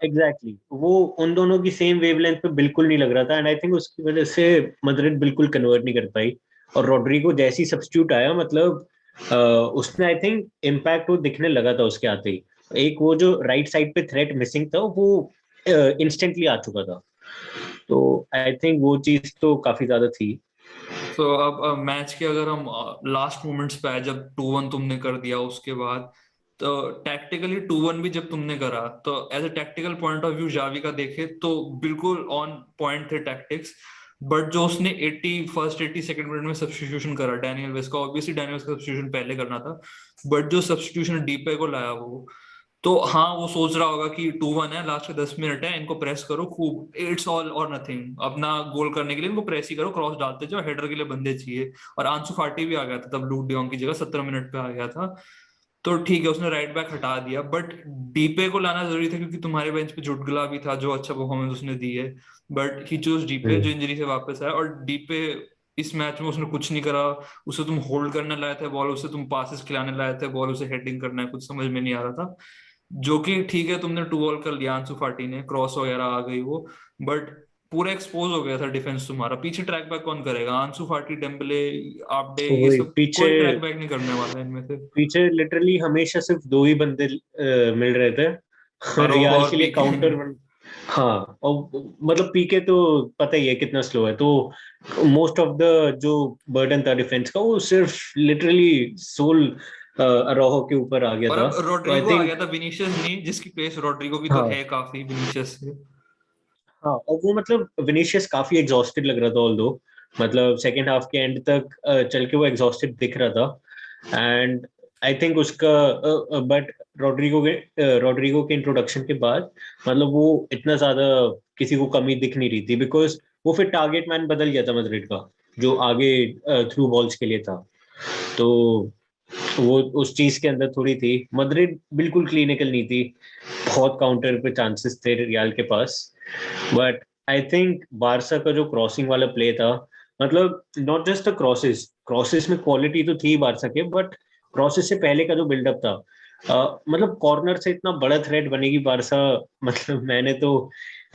एग्जैक्टली वो उन दोनों की सेम वेवलेंथ पे बिल्कुल नहीं लग रहा था, एंड आई थिंक उसकी वजह से मद्रिद बिल्कुल कन्वर्ट नहीं कर पाई। और रॉड्रिगो जैसी सब्स्टिट्यूट आया, मतलब उसने आई थिंक इम्पैक्ट वो दिखने लगा था उसके आते ही। एक वो जो राइट साइड पे थ्रेट मिसिंग था वो इंस्टेंटली आ चुका था, तो आई थिंक वो चीज तो काफी ज्यादा थी। तो अब मैच के अगर हम लास्ट मोमेंट्स पे आए, जब 2-1 तुमने कर दिया उसके बाद, तो टैक्टिकली 2-1 भी जब तुमने करा, तो as a tactical point of view Xavi का देखे तो बिल्कुल ऑन पॉइंट थे टैक्टिक्स। बट जो उसने 82nd मिनट में सब्स्टिट्यूशन करा डैनियल वेस का, ऑब्वियसली डैनियल वेस का सब्स्टिट्यूशन पहले करना था, बट जो सब्स्टिट्यूशन डीपे को लाया वो, तो हाँ वो सोच रहा होगा कि 2-1 है, लास्ट के 10 मिनट है, इनको प्रेस करो खूब, इट्स ऑल और नथिंग, अपना गोल करने के लिए इनको प्रेस ही करो, क्रॉस डालते जाओ, हेडर के लिए बंदे चाहिए। और आंसू फाटी भी आ गया था तब लूक डियोंग की जगह, 17 मिनट पे आ गया था। तो ठीक है उसने राइट बैक हटा दिया, बट डीपे को लाना जरूरी था क्योंकि तुम्हारे बेंच पे जुटगला भी था जो अच्छा परफॉर्मेंस उसने दी है। बट ही चूज डीपे जो हम्म। इंजरी से वापस आया, और डीपे इस मैच में उसने कुछ नहीं करा। उसे तुम होल्ड करने लाए थे बॉल, उसे तुम पासेस खिलाने लाए थे बॉल, उसे हेडिंग करना है, कुछ समझ में नहीं आ रहा था। जो कि ठीक है तुमने 2 बॉल कर लिया, आंसू फाटी ने क्रॉस वगैरह आ गई वो, बट पूरा एक्सपोज हो गया था डिफेंस तुम्हारा। पीछे ट्रैक बैक कौन करेगा? आंसू फाटी, डेम्बले, आपडे, ये वही सब पीछे कोई ट्रैक बैक नहीं करने वाला है इनमें से। पीछे लिटरली हमेशा सिर्फ दो ही बंदे मिल रहे थे अरोहो रियाल और के लिए पीके। काउंटर। हाँ, और मतलब पीके तो पता ही है कितना स्लो है, तो मोस्ट ऑफ द जो बर्डन था डिफेंस का वो सिर्फ लिटरली सोल अरोहो के ऊपर आ गया और था। अब तो आई रोड्रिगो आ गया थिंक था, विनीशियस नहीं, जिसकी पेस रोड्रिगो की तो हाँ है काफी विनीशियस से। हाँ, और वो मतलब विनीशियस काफी एग्जॉस्टेड लग रहा था ऑल्दो, मतलब सेकेंड हाफ के एंड तक चल के वो एग्जॉस्टेड दिख रहा था। एंड आई थिंक उसका बट रॉड्रिगो के इंट्रोडक्शन के बाद मतलब वो इतना ज्यादा किसी को कमी दिख नहीं रही थी, बिकॉज वो फिर टारगेट मैन बदल गया था मैड्रिड का, जो आगे थ्रू बॉल्स के लिए था। तो वो उस चीज के अंदर थोड़ी थी, मैड्रिड बिल्कुल क्लिनिकल नहीं थी, बहुत काउंटर पे चांसेस थे रियाल के पास। बट आई थिंक बारसा का जो क्रॉसिंग वाला प्ले था, मतलब not just the crosses, crosses में क्वालिटी तो थी बारसा के, बट क्रॉसेस से पहले का जो बिल्डअप था, मतलब कॉर्नर से इतना बड़ा थ्रेट बनेगी बारसा, मतलब मैंने तो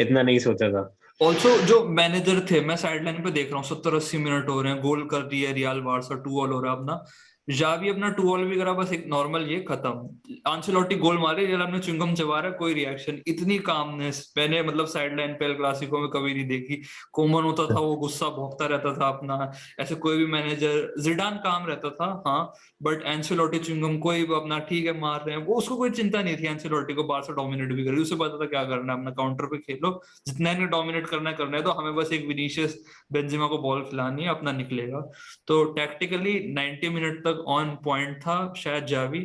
इतना नहीं सोचा था। ऑल्सो जो मैनेजर थे, मैं साइड लाइन पे देख रहा हूँ, 70-80 मिनट हो रहे हैं, गोल कर दिया है रियाल, बारसा 2-2 हो रहा है अपना। जावी अपना 2-2 भी करा, बस एक नॉर्मल ये खत्म। आंचेलोटी गोल मारे, रियल अपने च्युइंगम चबा रहा है, कोई रिएक्शन, इतनी कामनेस मैंने मतलब साइड लाइन पे एल क्लासिको में कभी नहीं देखी। कोमन होता था वो गुस्सा भोंकता रहता था अपना, ऐसे कोई भी मैनेजर, जिडान काम रहता था हाँ, बट एंसेलोटी च्युइंगम कोई भी अपना ठीक है मार रहे हैं वो, उसको कोई चिंता नहीं थी एंसेलोटी को, बारसा डोमिनेट भी कर रही, उसे पता था क्या करना है, अपना काउंटर पे खेलो, जितना इन्हें डोमिनेट करना है, तो हमें बस एक विनीशियस बेंजेमा को बॉल खिलानी है, अपना निकलेगा। तो टैक्टिकली 90 मिनट तक ऑन पॉइंट था शायद जावी,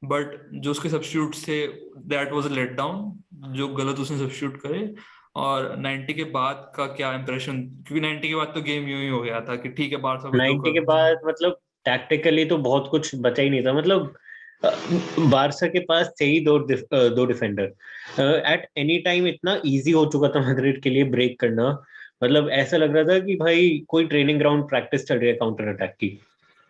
बट जो उसके सब्स्टिट्यूट थे that was a let down, जो गलत उसने सब्स्टिट्यूट करे। और 90 के बाद का क्या इंप्रेशन, क्योंकि 90 के बाद तो गेम यूं ही हो गया था कि ठीक है बारसा को जो 90 के करना है। बाद मतलब टैक्टिकली तो बहुत कुछ बचा ही नहीं था, मतलब अ, बारसा के पास थे ही दो डिफेंडर। एट एनी टाइम इतना इजी हो चुका था मैड्रिड के लिए ब्रेक करना, मतलब ऐसा लग रहा था कि भाई कोई ट्रेनिंग ग्राउंड प्रैक्टिस चल रही है काउंटर अटैक की।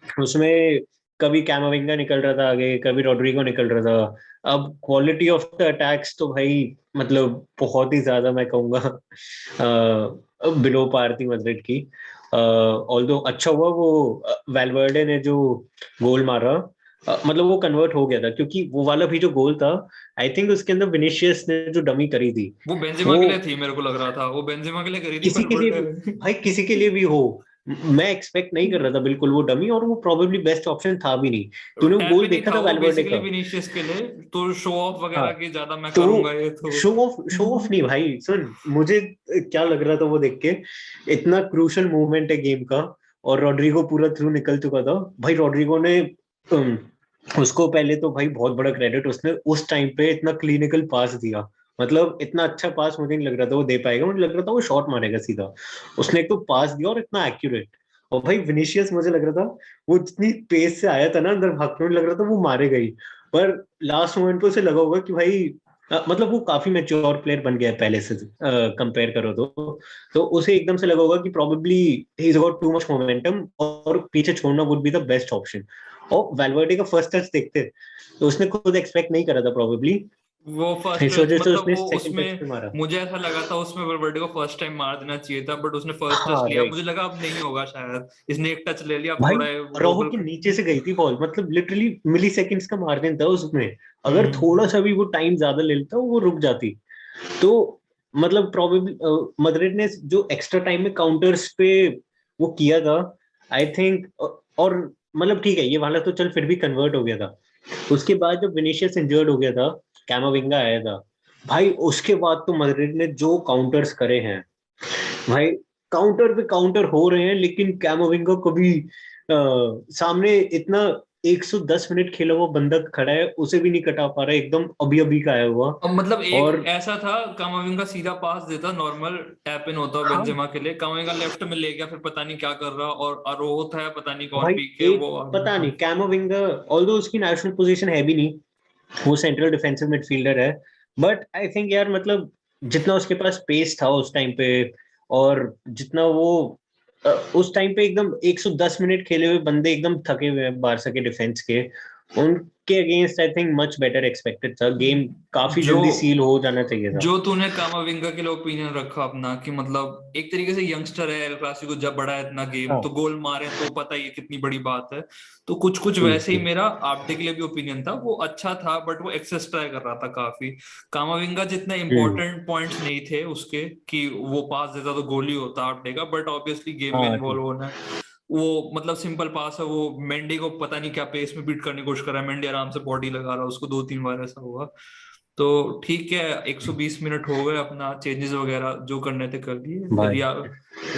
उसमें कभी कैमाविंगा निकल रहा था आगे, कभी रॉड्रिगो निकल रहा था। अब क्वालिटी ऑफ द अटैक्स तो भाई मतलब बहुत ही ज्यादा मैं कहूंगा बिलो पार थी मैड्रिड की। ऑल्दो अच्छा हुआ वो वेलवर्डे ने जो गोल मारा, मतलब वो कन्वर्ट हो गया था, क्योंकि वो वाला भी जो गोल था आई थिंक उसके अंदर विनीशियस ने जो डमी करी थी वो बेंजेमा वो के लिए थी, मेरे को लग रहा था वो बेंजेमा के लिए करी थी, किसी के लिए भी, पर भाई किसी के लिए भी हो, मैं एक्सपेक्ट नहीं कर रहा था बिल्कुल वो डमी, और वो प्रोबेबली बेस्ट ऑप्शन था भी नहीं। तूने वो टैप भी गोल नहीं देखा था था वो, वेलवर्डे बेसिकली का? विनीशियस के लिए, तो शो ऑफ हाँ, वगैरह की ज्यादा मैं तो करूंगा ये तो। शो ऑफ नहीं भाई, सुन मुझे क्या लग रहा था वो देख के, इतना क्रूशल मूवमेंट है गेम का, और रॉड्रिगो पूरा थ्रू निकल चुका था भाई। रॉड्रिगो ने उसको पहले तो भाई बहुत बड़ा क्रेडिट, उसने उस टाइम पे इतना क्लिनिकल पास दिया, मतलब इतना अच्छा पास मुझे नहीं लग रहा था वो दे पाएगा, मुझे लग रहा था वो शॉट मारेगा सीधा। उसने एक तो पास दिया और इतना एक्यूरेट। और भाई विनीशियस मुझे लग रहा था वो जितनी पेस से आया था ना अंदर भागते हुए, लग रहा था वो मारेगा ही, पर लास्ट मोमेंट पे उसे लगा होगा कि भाई मतलब वो काफी मैच्योर प्लेयर बन गया है पहले से कंपेयर करो तो उसे एकदम से लगा होगा कि probably he is got too much momentum और पीछे छोड़ना would be the best option. और वैल्वर्डे का फर्स्ट टच देखते तो उसने खुद एक्सपेक्ट नहीं करा था प्रोबेबली, वो फर्स्ट इस वजह से मतलब उसने वो सेकंड टच उसमें पे मारा। मुझे ऐसा लगा था उसमें वलवर्डे को फर्स्ट टाइम मार देना चाहिए था, बट उसने फर्स्ट टच हाँ लिया, राइट। मुझे लगा अब नहीं होगा शायद, इसने एक टच ले लिया, अब भाई थोड़ा रोहो वोगल के कर। नीचे से गई थी बॉल, मतलब लिटरली मिली सेकेंड्स का मार्जिन था उसमें। अगर हम्म। थोड़ा सा भी वो टाइम ज्यादा ले लेता वो रुक जाती। तो मतलब प्रोबेबली मद्रिड ने जो एक्स्ट्रा टाइम में काउंटर्स पे वो किया था, आई थिंक, और मतलब ठीक है ये वाला तो चल फिर भी कन्वर्ट हो गया था। उसके बाद जब विनीशियस इंजर्ड हो गया था, कैमाविंगा आया था, भाई उसके बाद तो मद्रिड ने जो काउंटर्स करे हैं भाई, काउंटर पे काउंटर हो रहे हैं, लेकिन कैमाविंगा कभी सामने इतना 110 मिनट खेला हुआ बंदा खड़ा है उसे भी नहीं कटा पा रहा है, एकदम अभी अभी का आया हुआ। अब मतलब एक और ऐसा था, कामाविंगा सीधा पास देता, नॉर्मल टैप इन होता हाँ बेंजेमा के लिए, कामाविंगा लेफ्ट में ले गया, फिर पता नहीं क्या कर रहा, और अरोहो था पता नहीं कौन भाई पीके एक वो आ गया पता था। नहीं कैमाविंगा, ऑल्दो उसकी नेशनल पोजीशन है भी नहीं, वो सेंट्रल डिफेंसिव मिडफील्डर है, बट आई थिंक यार मतलब जितना उसके पास पेस था उस टाइम पे, और जितना वो उस टाइम पे एकदम 110 मिनट खेले हुए बंदे एकदम थके हुए हैं बारसा के डिफेंस के, उनके against I think much better expected था, गेम काफी जो जल्दी सील हो जाना चाहिए था। जो तूने कामाविंगा के लिए ओपिनियन रखा अपना कि मतलब एक तरीके से यंगस्टर है, एल क्लासिको जब बड़ा है इतना गेम हाँ। तो गोल मारे तो पता ही है कितनी बड़ी बात है। तो कुछ कुछ हम्म, वैसे ही मेरा आपटे के लिए भी ओपिनियन था, वो अच्छा था बट वो एक्सेस ट्राई कर रहा था काफी। कामाविंगा जितने हम्म, इंपॉर्टेंट पॉइंट्स नहीं थे उसके कि वो पास देता तो गोल ही होता आपटे का, बट ऑब्वियसली गेम में हाँ इन्वॉल्व ठीक। होना है। वो मतलब सिंपल पास है, वो मेंडी को पता नहीं क्या पेस में बीट करने की कोशिश कर रहा है, मेंडी आराम से बॉडी लगा रहा है उसको, 2-3 बार ऐसा हुआ। तो ठीक है, 120 मिनट हो गए, अपना चेंजेस वगैरह जो करने थे कर दिए। भाई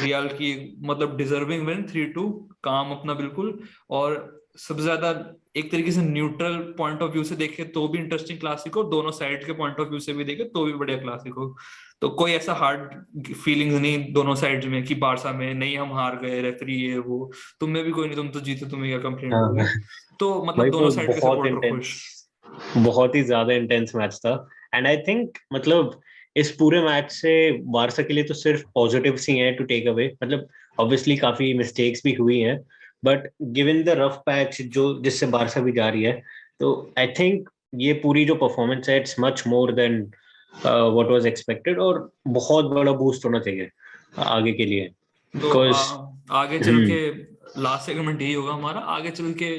रियाल की मतलब डिजर्विंग विन 3-2, काम अपना बिल्कुल। और सबसे ज्यादा एक तरीके से न्यूट्रल पॉइंट ऑफ व्यू से देखे तो भी इंटरेस्टिंग क्लासिको, दोनों साइड के पॉइंट ऑफ व्यू से भी देखे तो भी बढ़िया क्लासिको। तो कोई ऐसा हार्ड फीलिंग्स नहीं दोनों साइड्स में कि बारसा में नहीं हम हार गए, रेफरी ये वो। तुम में भी कोई नहीं, तुम तो जीते, तुम्हें क्या कंप्लेंट हाँ होगी। तो मतलब भाई दोनों वो साइड के बहुत सपोर्टर इंटेंस, खुश। बहुत ही ज्यादा इंटेंस मैच था। एंड आई थिंक मतलब इस पूरे मैच से बारसा के लिए तो सिर्फ पॉजिटिव्स ही हैं टू टेक अवे, मतलब ऑब्वियसली काफी मिस्टेक्स भी हुई हैं, but given the rough patch जो जिससे बारसा भी जा रही है, तो आई थिंक ये पूरी जो परफॉर्मेंस है it's much more than what was expected, और बहुत बड़ा बूस्ट होना चाहिए आगे के लिए, तो बिकॉज आगे चल के लास्ट सेगमेंट यही होगा हमारा, आगे चल के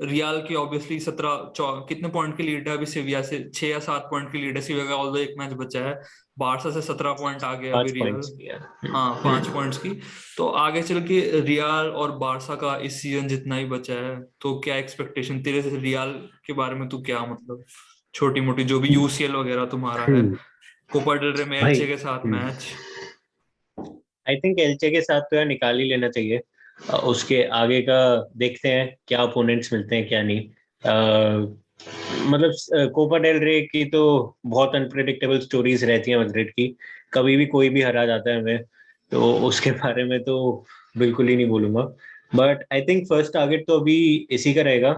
रियाल की ऑब्वियसली 17 कितने पॉइंट की लीड है अभी सेविया से, 6 या 7 पॉइंट की लीड है सेविया का, ऑल्दो एक मैच बचा है। बारसा से 17 पॉइंट आगे है अभी 5 रियाल। पॉइंट्स किया। हाँ, 5 पॉइंट्स की। तो आगे चल के रियाल और बारसा का इस सीजन जितना ही बचा है, तो क्या एक्सपेक्टेशन तेरे से रियाल के बारे में, तू क्या मतलब छोटी मोटी जो भी यूसीएल वगैरह तुम्हारा है, कोपा डेल रे में भाई एल्चे के साथ मैच। आई थिंक एल्चे के साथ तो यार निकाल ही लेना चाहिए। उसके आगे का देखते हैं क्या अपोनेंट्स मिलते हैं क्या नहीं। मतलब कोपा डेल रे की तो बहुत अनप्रिडिक्टेबल स्टोरीज रहती हैं मद्रिद की, कभी भी कोई भी हरा जाता है हमें, तो उसके बारे में तो बिल्कुल ही नहीं बोलूंगा। But I think first target तो अभी इसी का रहेगा,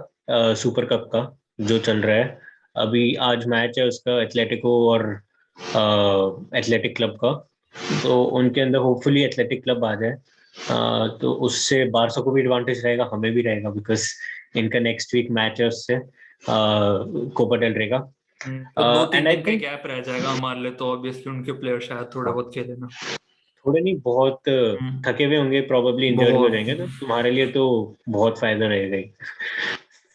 सुपर कप का जो चल रहा है अभी। आज मैच है उसका एथलेटिको और एथलेटिक क्लब का, तो उनके अंदर होपफुली एथलेटिक क्लब आ जाए, तो उससे बारसा को भी एडवांटेज रहेगा हमें भी रहेगा, बिकॉज इनका नेक्स्ट वीक मैच है उससे कोपा डेल रे का। तो दो तीन एंड आई दिन का थिंक गैप रह जाएगा हमारे लिए, तो ऑब्वियसली उनके प्लेयर शायद थोड़े बहुत खेले ना। थोड़े नहीं बहुत हम्म, थके हुए होंगे, प्रॉबेबली इंजर्ड भी हो बहुत। जाएंगे, तो तुम्हारे लिए तो बहुत फायदा रहेगा ही।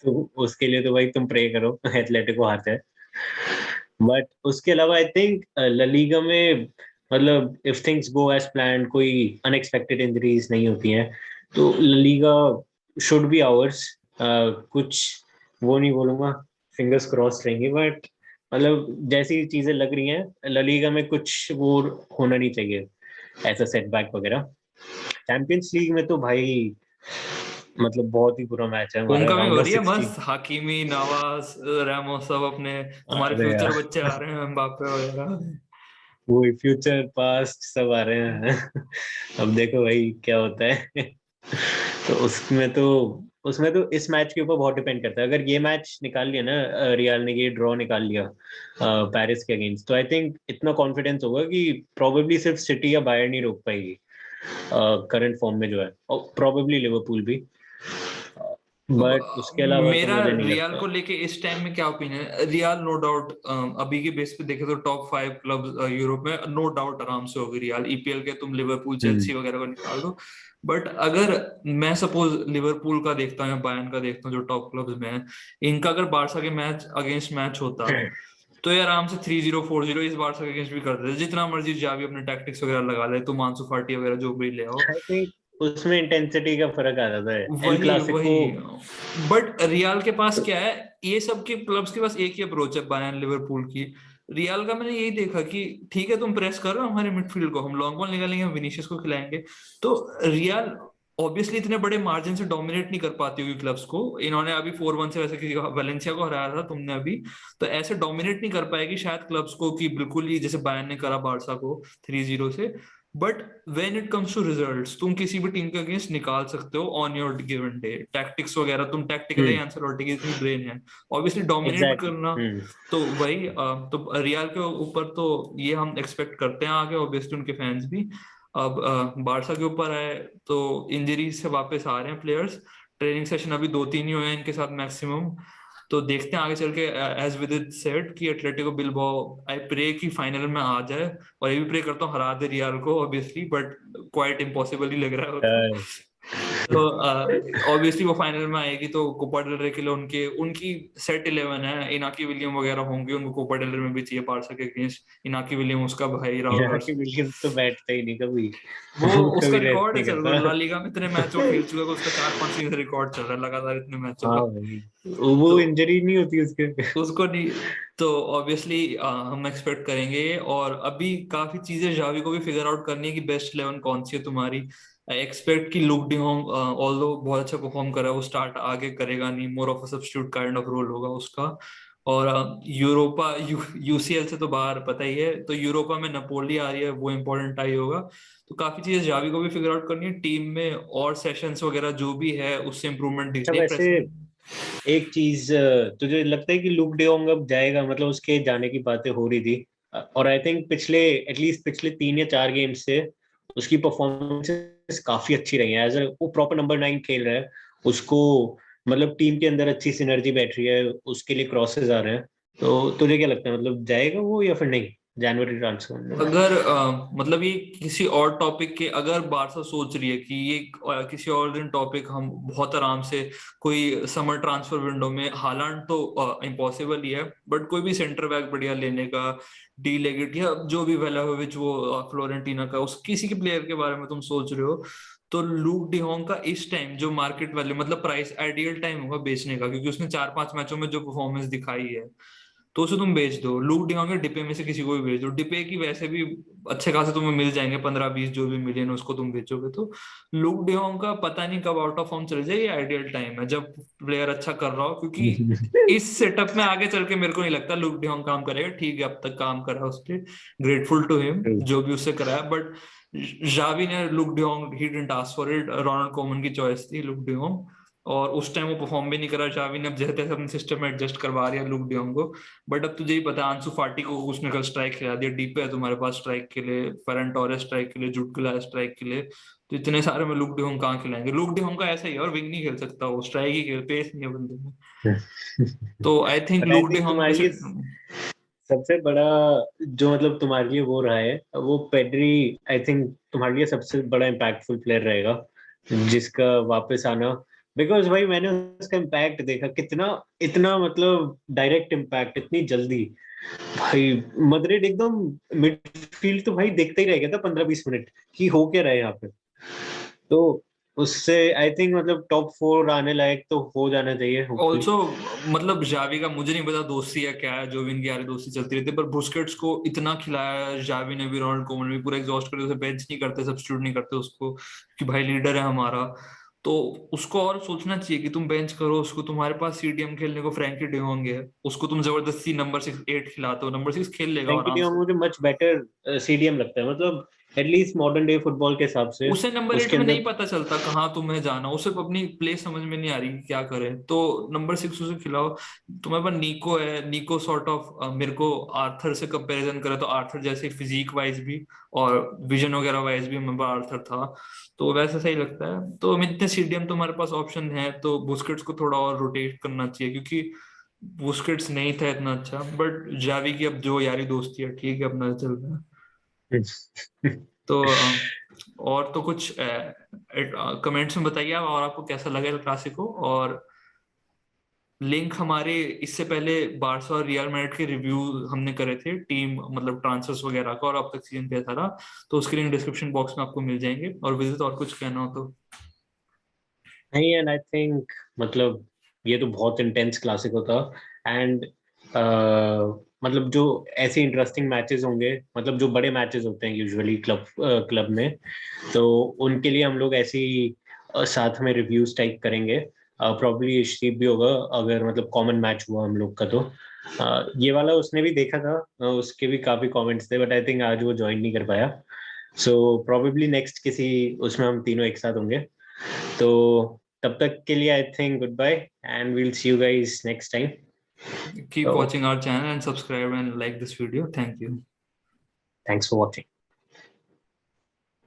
तो उसके लिए तो भाई तुम प्रे करो एथलेटिको हारता है। बट उसके अलावा आई थिंक ला लीगा में मतलब if things go as planned, कोई अनएक्सपेक्टेड इंजरीज नहीं होती हैं, तो La Liga should be ours. कुछ वो नहीं बोलूंगा, फिंगर्स क्रॉस रहेंगे, बट मतलब जैसी चीजें लग रही हैं ला लीगा में कुछ वो होना नहीं चाहिए ऐसा सेटबैक वगैरह। चैंपियंस लीग में तो भाई मतलब बहुत ही बुरा मैच है हमारा, होमकमिंग राउंड हो ऑफ रही है 16। मस्त, हाकिमी, नवास, रैमोस सब अपने, तुम्हारे अरे फ्यूचर यार बच्चे आ रहे हैं, एम्बापे वगैरह। वही फ्यूचर पास्ट सब आ रहे हैं अब देखो भाई क्या होता है तो उसमें तो उसमें तो इस मैच के ऊपर बहुत डिपेंड करता है। अगर ये मैच निकाल लिया ना रियल ने, ये ड्रॉ निकाल लिया पेरिस के अगेंस्ट, तो आई थिंक इतना कॉन्फिडेंस होगा कि प्रोबेबली सिर्फ सिटी या बायर नहीं रोक पाएगी करंट फॉर्म में जो है, और प्रोबेबली लिवरपूल भी, बट उसके अलावा तो मेरा मुझे नहीं रियल लगता। को लेके इस टाइम में क्या ओपिनियन है, रियल नो डाउट अभी के बेस पे देखे तो टॉप 5 क्लब यूरोप में नो डाउट आराम से होगी रियल। ईपीएल के तुम लिवरपूल चेल्सी वगैरह को निकाल दो, बट अगर मैं सपोज लिवरपूल का देखता हूँ या बायर्न का देखता हूँ जो टॉप क्लब्स में है, इनका अगर बारसा के मैच अगेंस्ट मैच होता तो ये आराम से 3-0 4-0 इस बारसा के अगेंस्ट भी कर देते, जितना मर्जी जावी अपने टैक्टिक्स वगैरह लगा ले, तुम आंसू फाटी वगैरह जो भी ले आओ। आई थिंक उसमें इंटेंसिटी का फर्क आ जाता है, एल वही क्लासिको। वही बट रियल के पास क्या है, ये सब के क्लब्स के पास एक ही अप्रोच है बायर्न लिवरपूल की। रियल का मैंने यही देखा कि ठीक है तुम प्रेस करो हमारे मिडफील्ड को, हम लॉन्ग बॉल निकालेंगे, हम विनीशियस को खिलाएंगे। तो रियल ऑब्वियसली इतने बड़े मार्जिन से डोमिनेट नहीं कर पाती होगी क्लब्स को। इन्होंने अभी 4-1 से वैसे किसी वेलेंसिया को हराया था तुमने अभी, तो ऐसे डोमिनेट नहीं कर पाएगी शायद क्लब्स को कि बिल्कुल ही जैसे बायर्न ने करा बारसा को 3-0 से। But when it comes to results तुम किसी भी टीम के अगेंस्ट निकाल सकते हो on your given day. Tactics वगैरह तुम टैक्टिकल आंसर की इतनी ब्रेन है ऑब्वियसली डोमिनेट एग्जैक्टली। करना। तो वही तो रियल के ऊपर तो ये हम एक्सपेक्ट करते हैं आगे, ऑब्वियसली उनके फैंस भी। अब बारसा के ऊपर आए तो इंजरी से वापस आ रहे हैं प्लेयर्स, ट्रेनिंग सेशन अभी 2-3 ही हुए हैं इनके साथ मैक्सिमम। तो देखते हैं आगे चल के, एज विद इट सेड कि एटलेटिको बिलबाओ, आई प्रे कि फाइनल में आ जाए, और ये भी प्रे करता हूँ हरा दे रियल को ऑब्वियसली, बट क्वाइट इम्पॉसिबल ही लग रहा है वो तो। तो ऑब्वियसली वो फाइनल में आएगी तो कोपा डेल रे के लिए उनके उनकी सेट 11 है, इनाकी विलियम वगैरह होंगे, उनको कोपा डेल रे में भी चाहिए बारसा के अगेंस्ट। इनाकी विलियम उसका भाई, राउल यहाँ की गार्सिया विलियम्स तो बैठता ही नहीं कभी। वो वो उसका कभी रेस्ट रिकॉर्ड है नहीं चल करता। ला लीगा में इतने मैच वो खेल चुका है, उसका 4-5 सीजन रिकॉर्ड चल रहा है लगातार इतने मैचों हाँ का। भाई, वो तो इंजरी नहीं होती उसके। उसको नहीं, तो ऑब्वियसली हम एक्सपेक्ट करेंगे। और अभी काफी चीजें जावी को भी फिगर आउट करनी है कि बेस्ट 11 कौन सी है तुम्हारी। आई एक्सपेक्ट कि लुक डी होंग ऑल्दो बहुत अच्छा परफॉर्म कर रहा है, वो स्टार्ट आगे करेगा नहीं, more of a substitute kind of role होगा उसका। और यूरोपा यूसीएल से तो बाहर पता ही है, तो यूरोपा में नपोली आ रही है, वो इम्पोर्टेंट आई होगा। तो काफी चीजें जावी को भी फिगर आउट करनी है टीम में, और सेशंस वगैरह जो भी है उससे इम्प्रूवमेंट अच्छा दिखनी है वैसे प्रेसिंग। एक चीज, तुझे लगता है कि लुक डे जोंग अब जाएगा? मतलब उसके जाने की बातें हो रही थी, और आई थिंक पिछले एटलीस्ट पिछले 3 या 4 गेम्स से उसकी परफॉर्मेंस काफी अच्छी रही है। एज वो प्रॉपर नंबर 9 खेल रहा है, उसको मतलब टीम के अंदर अच्छी सिनर्जी बैठ रही है, उसके लिए क्रॉसेस आ रहे हैं। तो तुझे क्या लगता है, मतलब जाएगा वो या फिर नहीं जनवरी ट्रांसफर में? अगर मतलब ये किसी और टॉपिक के, अगर बारसा सोच रही है कि ये किसी और दिन टॉपिक हम बहुत आराम से कोई समर ट्रांसफर विंडो में, हालांड तो इम्पॉसिबल ही है, बट कोई भी सेंटर बैक बढ़िया लेने का, डी लेगिट या जो भी वेलाहोविच वो फ्लोरेंटीना का, उस किसी के प्लेयर के बारे में तुम सोच रहे हो, तो लूक डिहोंग का इस टाइम जो मार्केट वैल्यू मतलब प्राइस आइडियल टाइम होगा बेचने का, क्योंकि उसने 4-5 मैचों में जो परफॉर्मेंस दिखाई है, तो उसे तुम बेच दो। लूक डियोंग या डिपे में से किसी को भी बेच दो। डिपे की वैसे भी अच्छे खासे तुम्हें मिल जाएंगे 15-20 जो भी मिलियन, उसको तुम बेचोगे तो। लूक डियोंग का पता नहीं कब आउट ऑफ फॉर्म चले जाए, ये आइडियल टाइम है जब प्लेयर अच्छा कर रहा हो, क्योंकि इस सेटअप में आगे चल के मेरे को नहीं लगता लूक डियोंग काम करेगा। ठीक है अब तक काम कर रहा है उस पर, ग्रेटफुल टू हिम जो भी उससे कराया, बट जावी ने Luuk de Jong, he didn't ask for it, Ronald Koeman की चॉइस थी लुक डियोंग, और उस टाइम वो परफॉर्म भी नहीं करा जावी ने। अब जैसे तैसे अपने सिस्टम में एडजस्ट करवा रही है लुक डियोंग को। बट अब तुझे ही पता है आंसू फाटी को उसने कल स्ट्राइक खिला दिया, डीपे है तुम्हारे पास स्ट्राइक के लिए, फेरन टोरेस स्ट्राइक के लिए, जुट गुला स्ट्राइक के लिए, तो इतने सारे में लुक डियोंग कहाँ खिलाएंगे। लुक डियोंग का ऐसा ही है, और विंग नहीं खेल सकता वो, स्ट्राइक ही खेल, पेस नहीं है बंदे में। तो I think but I look think de Jong में तुम्हारे से लिए सबसे बड़ा जो मतलब तुम्हारे लिए वो रहा है, वो पेड्री आई थिंक तुम्हारे लिए सबसे बड़ा इम्पैक्टफुल प्लेयर रहेगा जिसका वापस आना। बिकॉज भाई मैंने उसका इम्पैक्ट देखा कितना, इतना मतलब डायरेक्ट इम्पैक्ट इतनी जल्दी। भाई मद्रिद एकदम मिडफील्ड तो भाई देखते ही रह गया था 15-20 मिनट कि हो क्या रहा है यहाँ पे। तो उससे आई थिंक मतलब टॉप 4 आने लायक तो हो जाना चाहिए होपफुली। ऑल्सो, मतलब जावी का मुझे नहीं पता दोस्ती है क्या है, जो भी इनकी यारी दोस्ती चलती रहती है, पर बुस्केट्स को इतना खिलाया जावी ने भी, रोनाल्ड कोमन भी पूरा एग्जॉस्ट करते, उसे बेंच नहीं करते, सब्स्टिट्यूट नहीं करते उसको, कि भाई लीडर है हमारा। तो उसको और सोचना चाहिए कि तुम बेंच करो उसको, तुम्हारे पास सीडीएम खेलने को फ्रैंकी डियोंग है, उसको तुम जबरदस्ती नंबर 6 8 खिलाते हो, नंबर 6 खेल लेगा फ्रैंकी आराम डी से। मुझे मच बेटर सीडीएम लगता है। मतलब एटलीस्ट मॉडर्न डे फुटबॉल के हिसाब से उसे नंबर 8 उसके में नहीं अंदर। पता चलता कहाँ तुम्हें जाना, उसे अपनी प्लेस समझ में नहीं आ रही कि क्या करे, तो नंबर 6 उसे खिलाओ। तुम्हारे पास निको है, निको सॉर्ट ऑफ मेरे को आर्थर से कंपैरिजन करे तो आर्थर जैसे फिजिक वाइज भी और विजन वगैरह वाइज भी मेरे पास आर्थर था, तो वैसे सही लगता है। तो इतने सीडीएम तुम्हारे पास ऑप्शन है तो बुस्केट्स को थोड़ा और रोटेट करना चाहिए, क्योंकि बुस्केट्स नहीं था इतना अच्छा, बट जावी की अब जो यारी दोस्ती है ठीक है, अपना चल रहा है। तो और तो कुछ कमेंट्स में बताइए आप, और आपको कैसा लगा एल क्लासिको। और लिंक हमारे इससे पहले बारसा और रियल मैड्रिड के रिव्यू हमने करे थे, टीम मतलब ट्रांसफर्स वगैरह का, और अब तक सीजन कैसा रहा, तो उसके लिंक डिस्क्रिप्शन बॉक्स में आपको मिल जाएंगे। और विजिट, और कुछ कहना हो तो। नहीं, एंड आई थिंक मतलब ये तो बहुत इंटेंस क्लासिक होता। एंड मतलब जो ऐसे इंटरेस्टिंग मैचेस होंगे, मतलब जो बड़े मैचेस होते हैं यूजुअली क्लब में, तो उनके लिए हम लोग ऐसी साथ में रिव्यूज टाइप करेंगे। प्रॉब्ली स्टीव भी होगा अगर मतलब कॉमन मैच हुआ हम लोग का तो। ये वाला उसने भी देखा था, उसके भी काफी कमेंट्स थे, बट आई थिंक आज वो ज्वाइन नहीं कर पाया। सो प्रॉबेबली नेक्स्ट किसी उसमें हम तीनों एक साथ होंगे। तो तब तक के लिए I think goodbye, and we'll see you guys next time. Keep to watching our channel and subscribe and like this video, thank you. Thanks for watching.